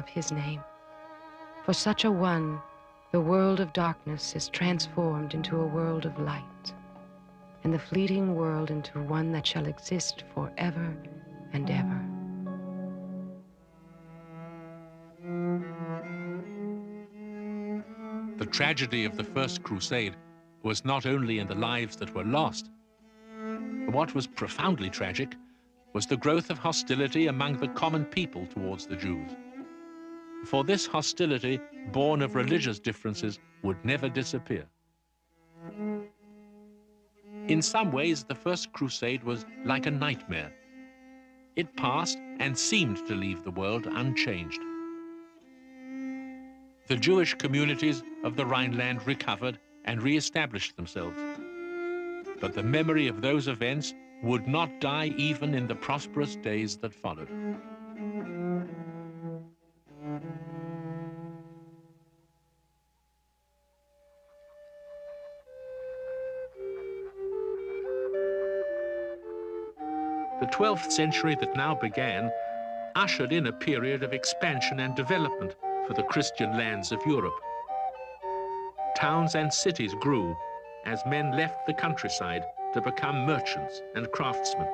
of his name. For such a one, the world of darkness is transformed into a world of light, and the fleeting world into one that shall exist forever and ever. The tragedy of the First Crusade was not only in the lives that were lost. What was profoundly tragic was the growth of hostility among the common people towards the Jews. For this hostility, born of religious differences, would never disappear. In some ways, the First Crusade was like a nightmare. It passed and seemed to leave the world unchanged. The Jewish communities of the Rhineland recovered and re-established themselves. But the memory of those events would not die even in the prosperous days that followed. The 12th century that now began ushered in a period of expansion and development for the Christian lands of Europe. Towns and cities grew as men left the countryside to become merchants and craftsmen.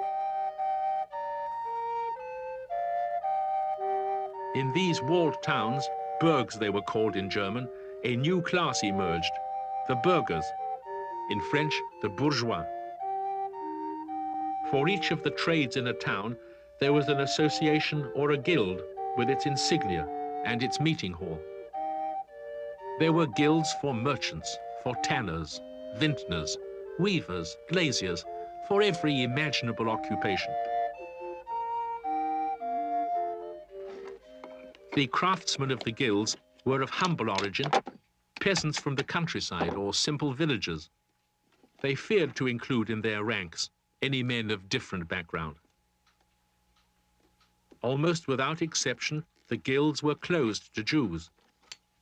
In these walled towns, burgs they were called in German, a new class emerged, the burghers, in French, the bourgeois. For each of the trades in a town, there was an association or a guild with its insignia and its meeting hall. There were guilds for merchants, for tanners, vintners, weavers, glaziers, for every imaginable occupation. The craftsmen of the guilds were of humble origin, peasants from the countryside or simple villagers. They feared to include in their ranks any men of different background. Almost without exception, the guilds were closed to Jews,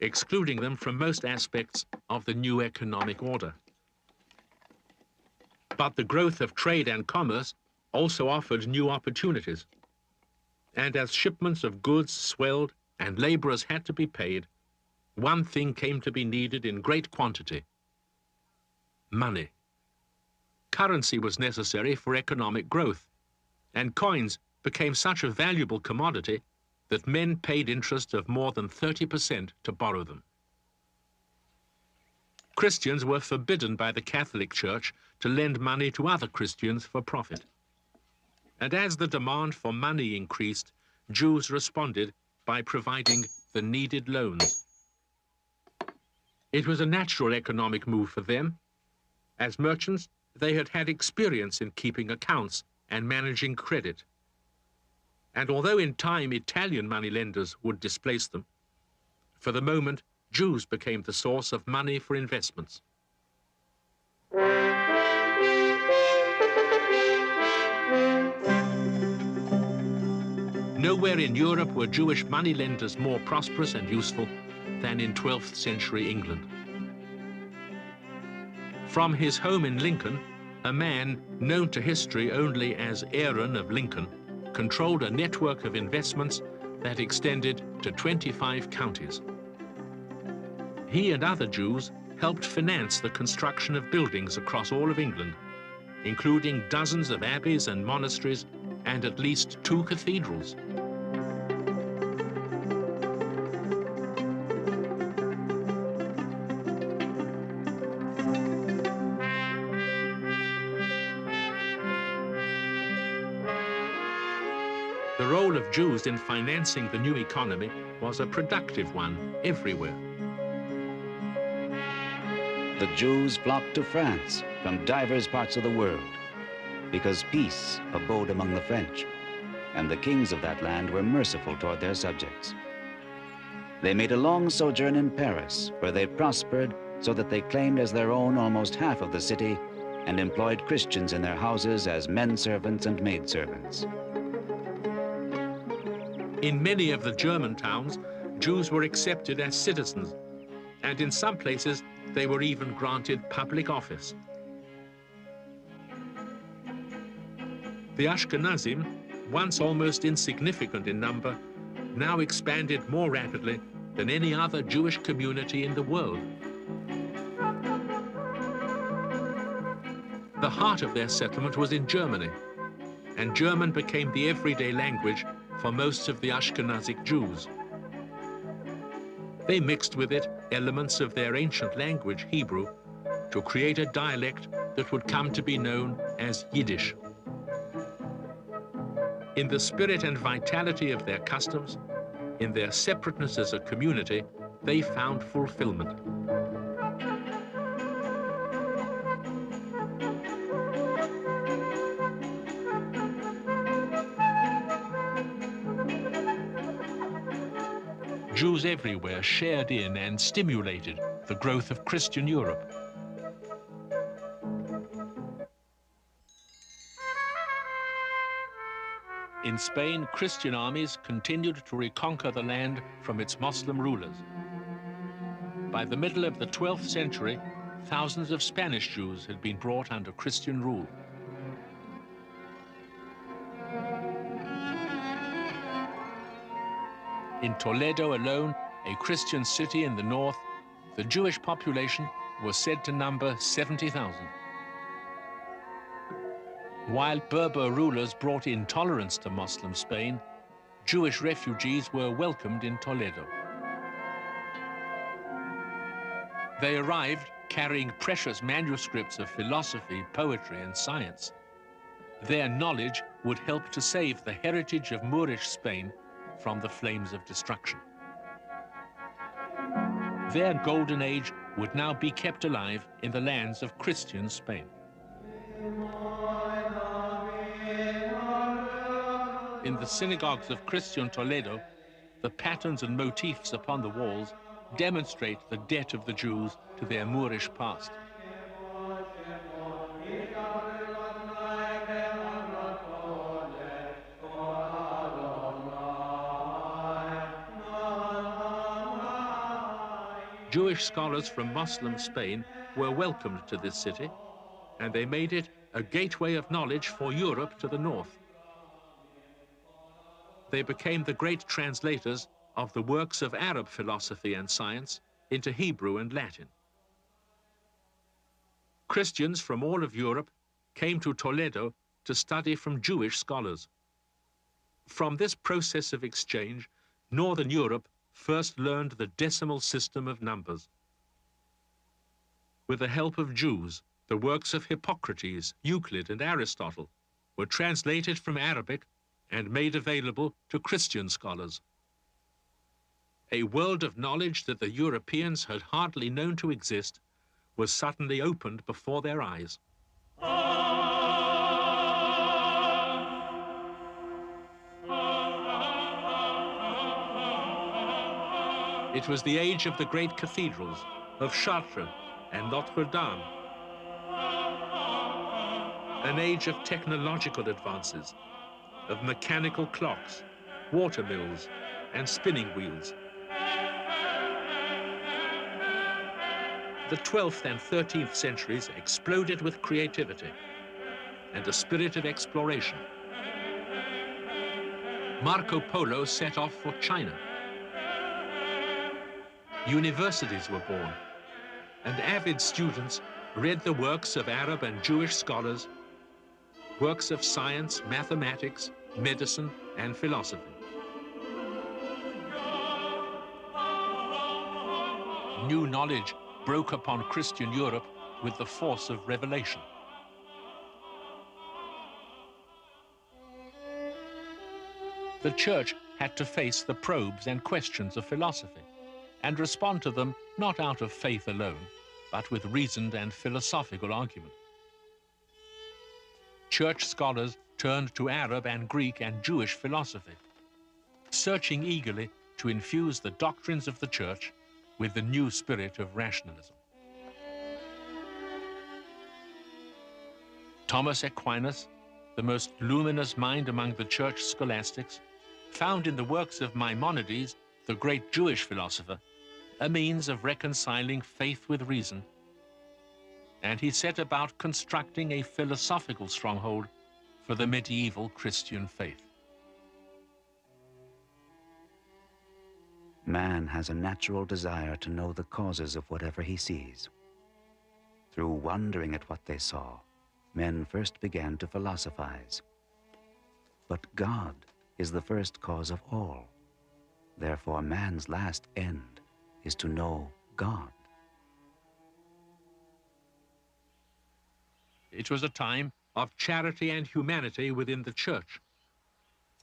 excluding them from most aspects of the new economic order. But the growth of trade and commerce also offered new opportunities. And as shipments of goods swelled and laborers had to be paid, one thing came to be needed in great quantity: money. Currency was necessary for economic growth, and coins became such a valuable commodity that men paid interest of more than 30% to borrow them. Christians were forbidden by the Catholic Church to lend money to other Christians for profit. And as the demand for money increased, Jews responded by providing the needed loans. It was a natural economic move for them. As merchants, they had had experience in keeping accounts and managing credit. And although in time Italian moneylenders would displace them, for the moment, Jews became the source of money for investments. Nowhere in Europe were Jewish moneylenders more prosperous and useful than in 12th century England. From his home in Lincoln, a man known to history only as Aaron of Lincoln controlled a network of investments that extended to 25 counties. He and other Jews helped finance the construction of buildings across all of England, including dozens of abbeys and monasteries and at least 2 cathedrals. The role of Jews in financing the new economy was a productive one everywhere. The Jews flocked to France from divers parts of the world because peace abode among the French, and the kings of that land were merciful toward their subjects. They made a long sojourn in Paris, where they prospered so that they claimed as their own almost half of the city and employed Christians in their houses as men servants and maid servants. In many of the German towns, Jews were accepted as citizens, and in some places they were even granted public office. The Ashkenazim, once almost insignificant in number, now expanded more rapidly than any other Jewish community in the world. The heart of their settlement was in Germany, and German became the everyday language for most of the Ashkenazic Jews. They mixed with it elements of their ancient language, Hebrew, to create a dialect that would come to be known as Yiddish. In the spirit and vitality of their customs, in their separateness as a community, they found fulfillment. Jews everywhere shared in and stimulated the growth of Christian Europe. In Spain, Christian armies continued to reconquer the land from its Muslim rulers. By the middle of the 12th century, thousands of Spanish Jews had been brought under Christian rule. In Toledo alone, a Christian city in the north, the Jewish population was said to number 70,000. While Berber rulers brought intolerance to Muslim Spain, Jewish refugees were welcomed in Toledo. They arrived carrying precious manuscripts of philosophy, poetry, and science. Their knowledge would help to save the heritage of Moorish Spain from the flames of destruction. Their golden age would now be kept alive in the lands of Christian Spain. In the synagogues of Christian Toledo, the patterns and motifs upon the walls demonstrate the debt of the Jews to their Moorish past. Jewish scholars from Muslim Spain were welcomed to this city, and they made it a gateway of knowledge for Europe to the north. They became the great translators of the works of Arab philosophy and science into Hebrew and Latin. Christians from all of Europe came to Toledo to study from Jewish scholars. From this process of exchange, Northern Europe first learned the decimal system of numbers. With the help of Jews, the works of Hippocrates, Euclid, and Aristotle were translated from Arabic and made available to Christian scholars. A world of knowledge that the Europeans had hardly known to exist was suddenly opened before their eyes. It was the age of the great cathedrals, of Chartres and Notre Dame. An age of technological advances, of mechanical clocks, water mills, and spinning wheels. The 12th and 13th centuries exploded with creativity and a spirit of exploration. Marco Polo set off for China. Universities were born, and avid students read the works of Arab and Jewish scholars, works of science, mathematics, medicine, and philosophy. New knowledge broke upon Christian Europe with the force of revelation. The church had to face the probes and questions of philosophy and respond to them not out of faith alone, but with reasoned and philosophical argument. Church scholars turned to Arab and Greek and Jewish philosophy, searching eagerly to infuse the doctrines of the church with the new spirit of rationalism. Thomas Aquinas, the most luminous mind among the church scholastics, found in the works of Maimonides, the great Jewish philosopher, a means of reconciling faith with reason, and he set about constructing a philosophical stronghold for the medieval Christian faith. Man has a natural desire to know the causes of whatever he sees. Through wondering at what they saw, men first began to philosophize. But God is the first cause of all. Therefore, man's last end is to know God. It was a time of charity and humanity within the church,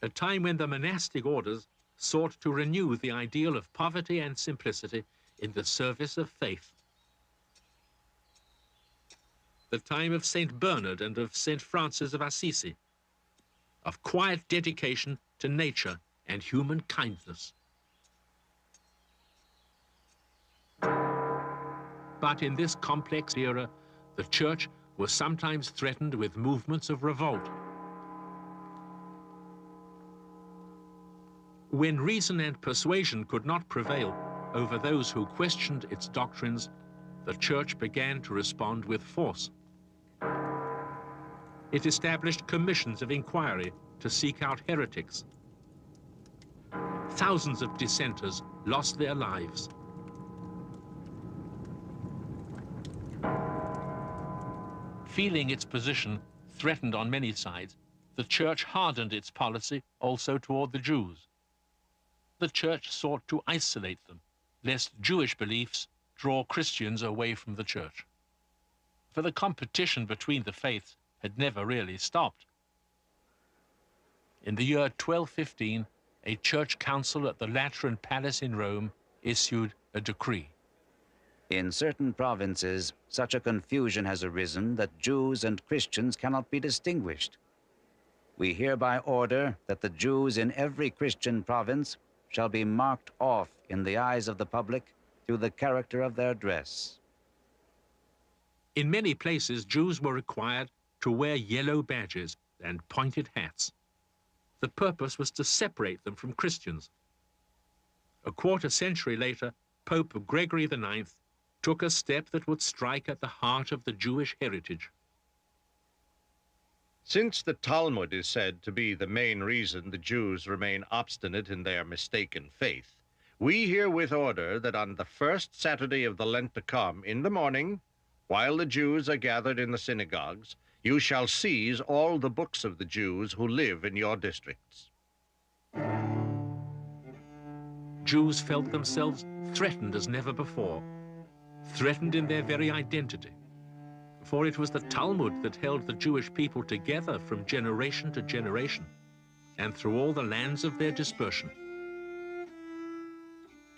a time when the monastic orders sought to renew the ideal of poverty and simplicity in the service of faith. The time of St. Bernard and of St. Francis of Assisi, of quiet dedication to nature and human kindness. But in this complex era, the church was sometimes threatened with movements of revolt. When reason and persuasion could not prevail over those who questioned its doctrines, the church began to respond with force. It established commissions of inquiry to seek out heretics. Thousands of dissenters lost their lives. Feeling its position threatened on many sides, the church hardened its policy also toward the Jews. The church sought to isolate them, lest Jewish beliefs draw Christians away from the church. For the competition between the faiths had never really stopped. In the year 1215, a church council at the Lateran Palace in Rome issued a decree. In certain provinces, such a confusion has arisen that Jews and Christians cannot be distinguished. We hereby order that the Jews in every Christian province shall be marked off in the eyes of the public through the character of their dress. In many places, Jews were required to wear yellow badges and pointed hats. The purpose was to separate them from Christians. A quarter century later, Pope Gregory IX took a step that would strike at the heart of the Jewish heritage. Since the Talmud is said to be the main reason the Jews remain obstinate in their mistaken faith, we herewith order that on the first Saturday of the Lent to come, in the morning, while the Jews are gathered in the synagogues, you shall seize all the books of the Jews who live in your districts. Jews felt themselves threatened as never before, threatened in their very identity. For it was the Talmud that held the Jewish people together from generation to generation and through all the lands of their dispersion.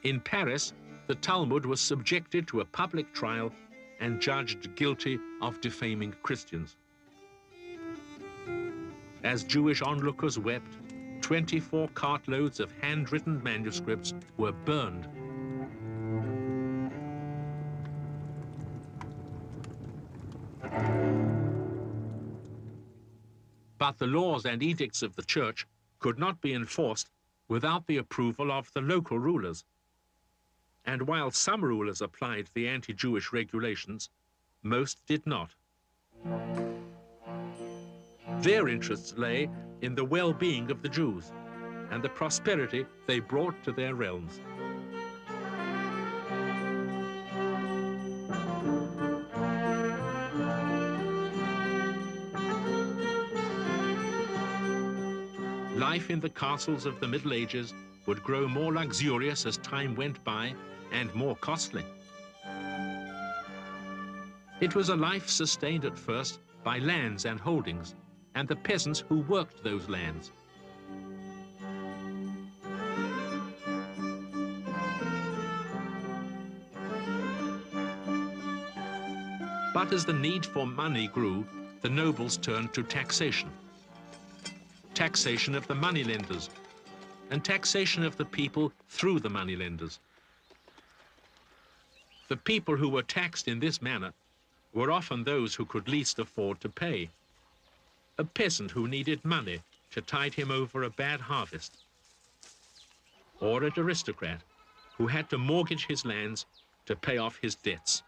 In Paris, the Talmud was subjected to a public trial and judged guilty of defaming Christians. As Jewish onlookers wept, 24 cartloads of handwritten manuscripts were burned. But the laws and edicts of the church could not be enforced without the approval of the local rulers. And while some rulers applied the anti-Jewish regulations, most did not. Their interests lay in the well-being of the Jews and the prosperity they brought to their realms. Life in the castles of the Middle Ages would grow more luxurious as time went by and more costly. It was a life sustained at first by lands and holdings and the peasants who worked those lands. But as the need for money grew, the nobles turned to taxation. Taxation of the moneylenders, and taxation of the people through the moneylenders. The people who were taxed in this manner were often those who could least afford to pay. A peasant who needed money to tide him over a bad harvest, or an aristocrat who had to mortgage his lands to pay off his debts.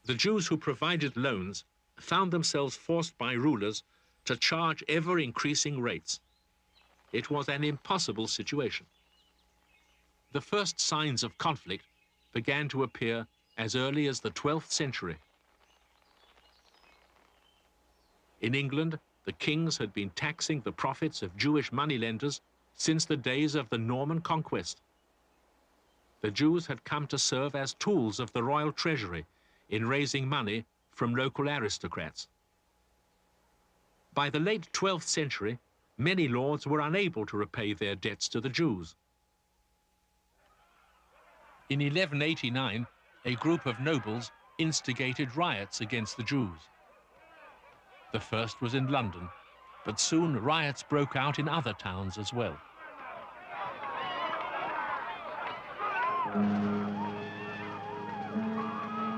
The Jews who provided loans found themselves forced by rulers to charge ever-increasing rates. It was an impossible situation. The first signs of conflict began to appear as early as the 12th century. In England, the kings had been taxing the profits of Jewish moneylenders since the days of the Norman conquest. The Jews had come to serve as tools of the royal treasury in raising money from local aristocrats. By the late 12th century, many lords were unable to repay their debts to the Jews. In 1189, a group of nobles instigated riots against the Jews. The first was in London, but soon riots broke out in other towns as well.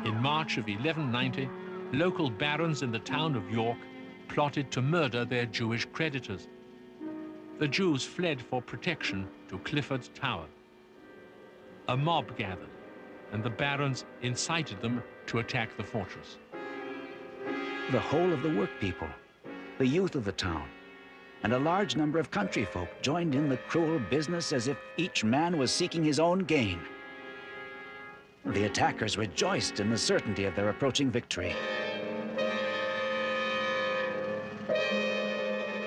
In March of 1190, local barons in the town of York plotted to murder their Jewish creditors. The Jews fled for protection to Clifford's Tower. A mob gathered, and the barons incited them to attack the fortress. The whole of the workpeople, the youth of the town, and a large number of country folk joined in the cruel business as if each man was seeking his own gain. The attackers rejoiced in the certainty of their approaching victory.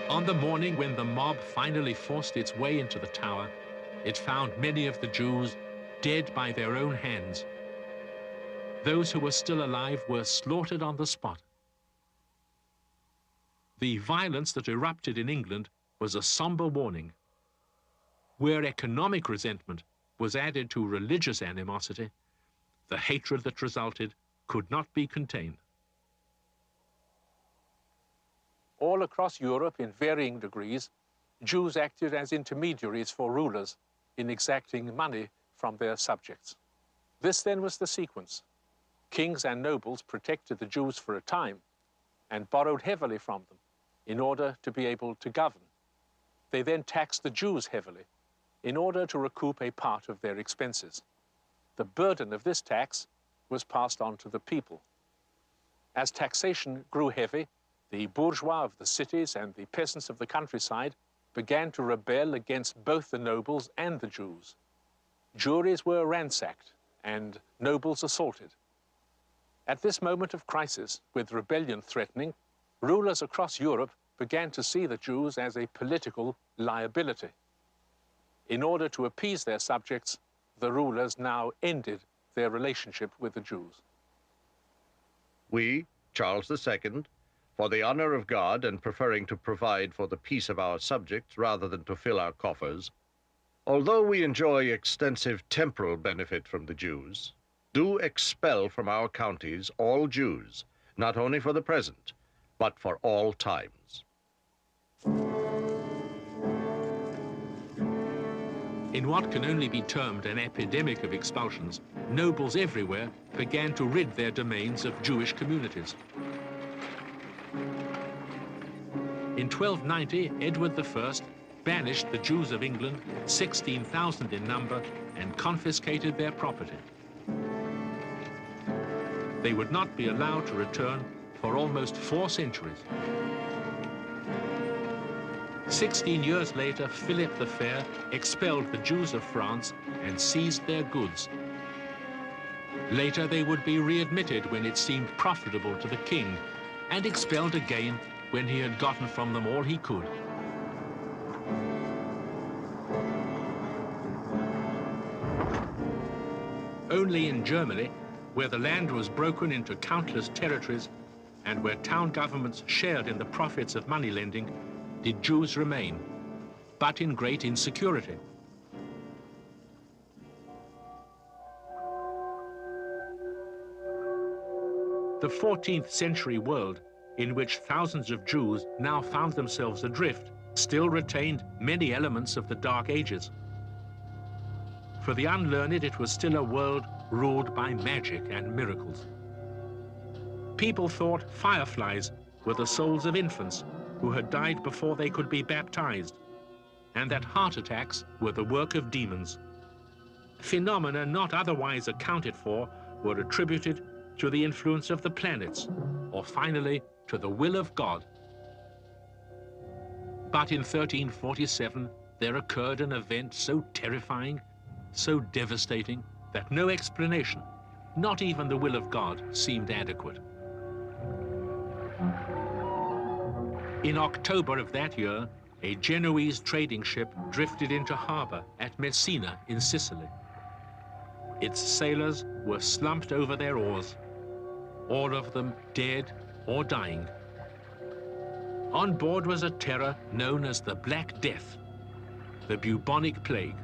On the morning when the mob finally forced its way into the tower, it found many of the Jews dead by their own hands. Those who were still alive were slaughtered on the spot. The violence that erupted in England was a somber warning. Where economic resentment was added to religious animosity, the hatred that resulted could not be contained. All across Europe, in varying degrees, Jews acted as intermediaries for rulers in exacting money from their subjects. This then was the sequence. Kings and nobles protected the Jews for a time and borrowed heavily from them in order to be able to govern. They then taxed the Jews heavily in order to recoup a part of their expenses. The burden of this tax was passed on to the people. As taxation grew heavy, the bourgeois of the cities and the peasants of the countryside began to rebel against both the nobles and the Jews. Juries were ransacked and nobles assaulted. At this moment of crisis, with rebellion threatening, rulers across Europe began to see the Jews as a political liability. In order to appease their subjects, the rulers now ended their relationship with the Jews. We, Charles II, for the honor of God and preferring to provide for the peace of our subjects rather than to fill our coffers, although we enjoy extensive temporal benefit from the Jews, do expel from our counties all Jews, not only for the present, but for all times. In what can only be termed an epidemic of expulsions, nobles everywhere began to rid their domains of Jewish communities. In 1290, Edward I banished the Jews of England, 16,000 in number, and confiscated their property. They would not be allowed to return for almost 4 centuries. 16 years later, Philip the Fair expelled the Jews of France and seized their goods. Later, they would be readmitted when it seemed profitable to the king, and expelled again when he had gotten from them all he could. Only in Germany, where the land was broken into countless territories and where town governments shared in the profits of money lending, did Jews remain, but in great insecurity. The 14th century world, in which thousands of Jews now found themselves adrift, still retained many elements of the Dark Ages. For the unlearned, it was still a world ruled by magic and miracles. People thought fireflies were the souls of infants who had died before they could be baptized, and that heart attacks were the work of demons. Phenomena not otherwise accounted for were attributed to the influence of the planets, or finally, to the will of God. But in 1347, there occurred an event so terrifying so devastating that no explanation, not even the will of God, seemed adequate. In October of that year, a Genoese trading ship drifted into harbor at Messina in Sicily. Its sailors were slumped over their oars, all of them dead or dying. On board was a terror known as the Black Death, the bubonic plague.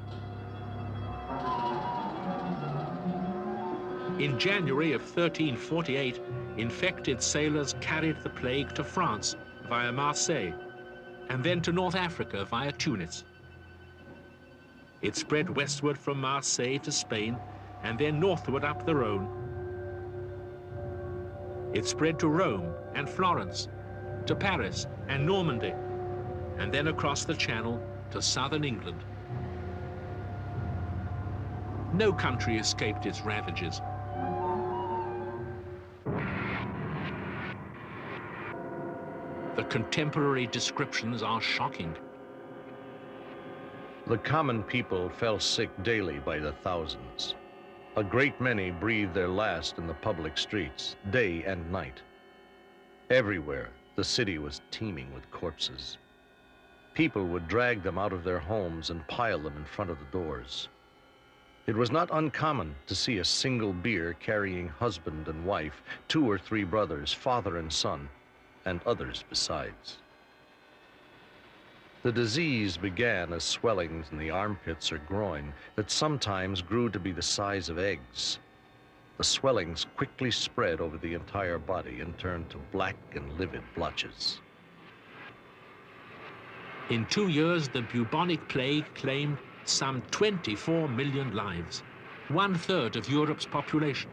In January of 1348, infected sailors carried the plague to France via Marseille, and then to North Africa via Tunis. It spread westward from Marseille to Spain, and then northward up the Rhone. It spread to Rome and Florence, to Paris and Normandy, and then across the Channel to southern England. No country escaped its ravages. The contemporary descriptions are shocking. The common people fell sick daily by the thousands. A great many breathed their last in the public streets, day and night. Everywhere, the city was teeming with corpses. People would drag them out of their homes and pile them in front of the doors. It was not uncommon to see a single bier carrying husband and wife, 2 or 3 brothers, father and son, and others besides. The disease began as swellings in the armpits or groin that sometimes grew to be the size of eggs. The swellings quickly spread over the entire body and turned to black and livid blotches. In 2 years, the bubonic plague claimed some 24 million lives, 1/3 of Europe's population.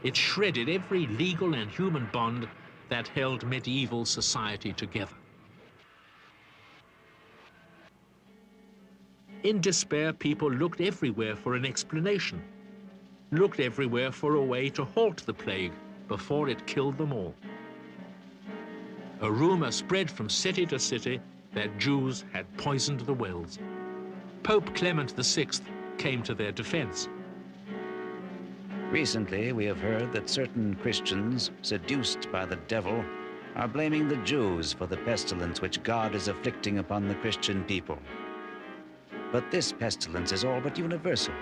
It shredded every legal and human bond that held medieval society together. In despair, people looked everywhere for an explanation, looked everywhere for a way to halt the plague before it killed them all. A rumor spread from city to city that Jews had poisoned the wells. Pope Clement VI came to their defense. Recently, we have heard that certain Christians, seduced by the devil, are blaming the Jews for the pestilence which God is afflicting upon the Christian people. But this pestilence is all but universal.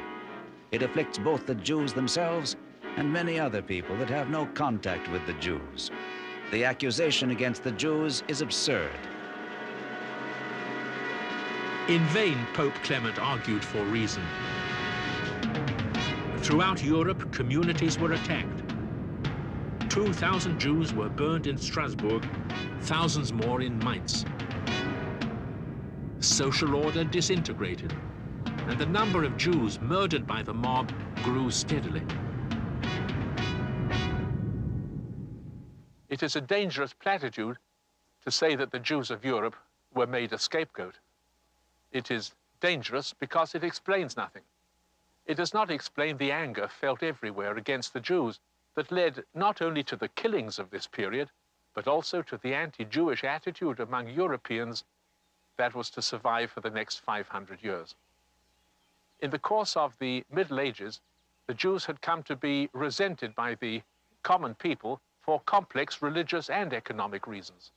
It afflicts both the Jews themselves and many other people that have no contact with the Jews. The accusation against the Jews is absurd. In vain, Pope Clement argued for reason. Throughout Europe, communities were attacked. 2,000 Jews were burned in Strasbourg, thousands more in Mainz. Social order disintegrated, and the number of Jews murdered by the mob grew steadily. It is a dangerous platitude to say that the Jews of Europe were made a scapegoat. It is dangerous because it explains nothing. It does not explain the anger felt everywhere against the Jews that led not only to the killings of this period, but also to the anti-Jewish attitude among Europeans that was to survive for the next 500 years. In the course of the Middle Ages, the Jews had come to be resented by the common people for complex religious and economic reasons.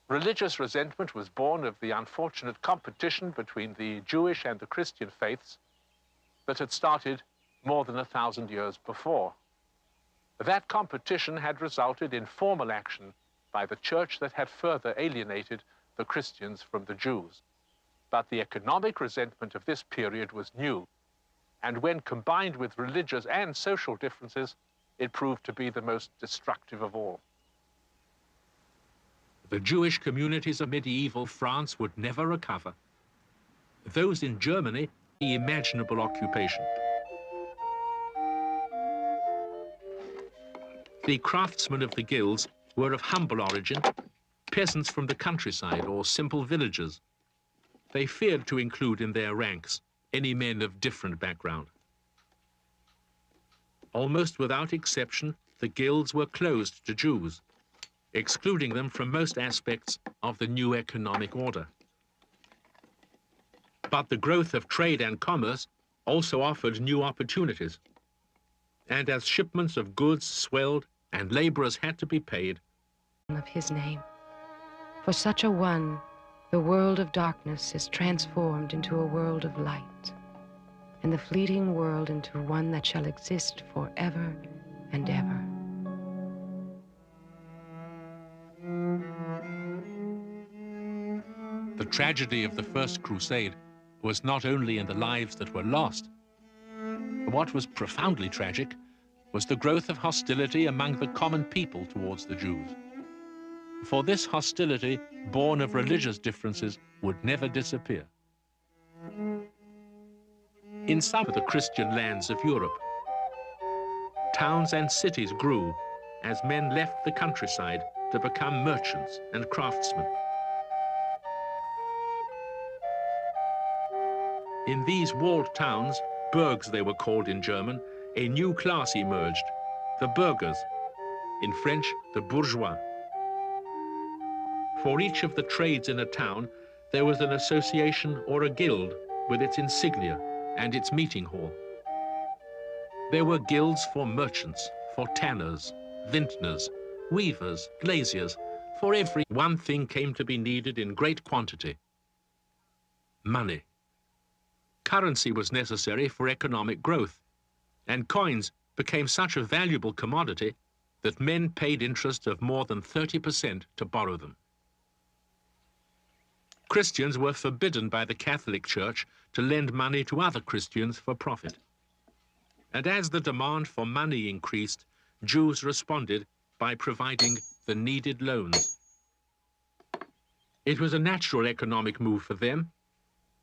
Religious resentment was born of the unfortunate competition between the Jewish and the Christian faiths that had started more than 1,000 years before. That competition had resulted in formal action by the church that had further alienated the Christians from the Jews. But the economic resentment of this period was new, and when combined with religious and social differences, it proved to be the most destructive of all. The Jewish communities of medieval France would never recover. Those in Germany, the imaginable occupation. The craftsmen of the guilds were of humble origin, peasants from the countryside or simple villagers. They feared to include in their ranks any men of different background. Almost without exception, the guilds were closed to Jews, excluding them from most aspects of the new economic order. But the growth of trade and commerce also offered new opportunities. And as shipments of goods swelled and laborers had to be paid, of his name. For such a one, the world of darkness is transformed into a world of light, and the fleeting world into one that shall exist forever and ever. the tragedy of the First Crusade was not only in the lives that were lost. What was profoundly tragic was the growth of hostility among the common people towards the Jews. For this hostility, born of religious differences, would never disappear. In some of the Christian lands of Europe, towns and cities grew as men left the countryside to become merchants and craftsmen. In these walled towns, burgs they were called in German, a new class emerged, the burghers, in French, the bourgeois. For each of the trades in a town, there was an association or a guild with its insignia and its meeting hall. There were guilds for merchants, for tanners, vintners, weavers, glaziers. For every one thing came to be needed in great quantity: money. Currency was necessary for economic growth, and coins became such a valuable commodity that men paid interest of more than 30% to borrow them. Christians were forbidden by the Catholic Church to lend money to other Christians for profit. And as the demand for money increased, Jews responded by providing the needed loans. It was a natural economic move for them.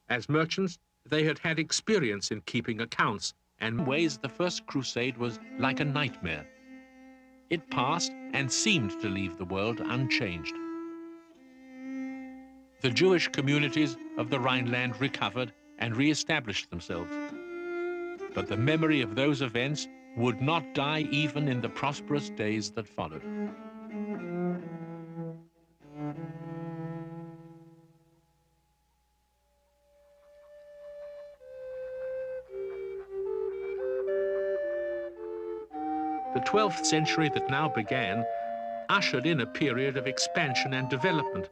As merchants, they had had experience in keeping accounts, and in ways the First Crusade was like a nightmare. It passed and seemed to leave the world unchanged. The Jewish communities of the Rhineland recovered and re-established themselves. But the memory of those events would not die even in the prosperous days that followed. The 12th century that now began ushered in a period of expansion and development